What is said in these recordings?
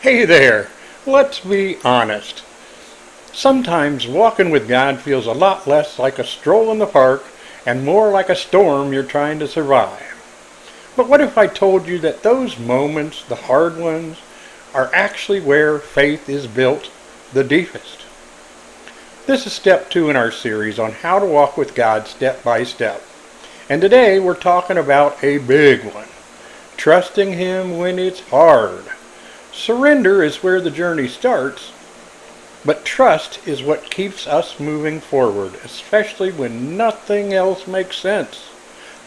Hey there, let's be honest. Sometimes walking with God feels a lot less like a stroll in the park and more like a storm you're trying to survive. But what if I told you that those moments, the hard ones, are actually where faith is built the deepest? This is step 2 in our series on how to walk with God step by step. And today we're talking about a big one. Trusting Him when it's hard. Surrender is where the journey starts, but trust is what keeps us moving forward, especially when nothing else makes sense.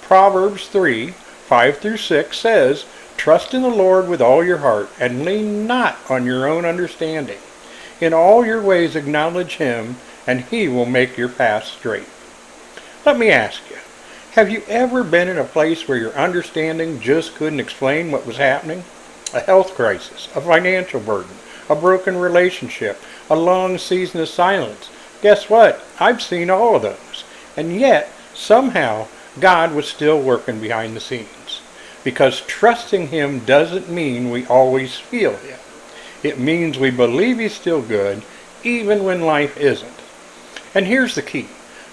Proverbs 3:5-6 says, "Trust in the Lord with all your heart, and lean not on your own understanding. In all your ways acknowledge Him, and He will make your path straight." Let me ask you, have you ever been in a place where your understanding just couldn't explain what was happening? A health crisis, a financial burden, a broken relationship, a long season of silence. Guess what? I've seen all of those. And yet, somehow, God was still working behind the scenes. Because trusting Him doesn't mean we always feel Him. It means we believe He's still good, even when life isn't. And here's the key.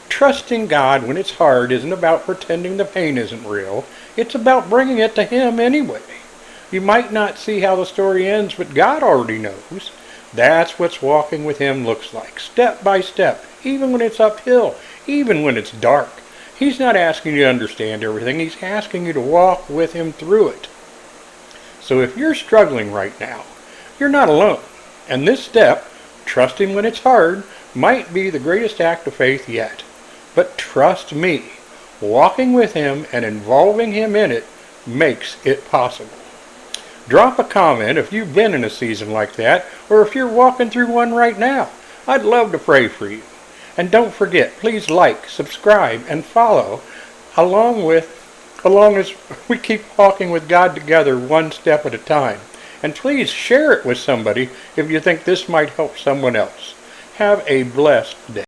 Trusting God when it's hard isn't about pretending the pain isn't real. It's about bringing it to Him anyway. You might not see how the story ends, but God already knows. That's what walking with Him looks like, step by step, even when it's uphill, even when it's dark. He's not asking you to understand everything. He's asking you to walk with Him through it. So if you're struggling right now, you're not alone. And this step, trusting when it's hard, might be the greatest act of faith yet. But trust me, walking with Him and involving Him in it makes it possible. Drop a comment if you've been in a season like that, or if you're walking through one right now. I'd love to pray for you. And don't forget, please like, subscribe, and follow along as we keep walking with God together one step at a time. And please share it with somebody if you think this might help someone else. Have a blessed day.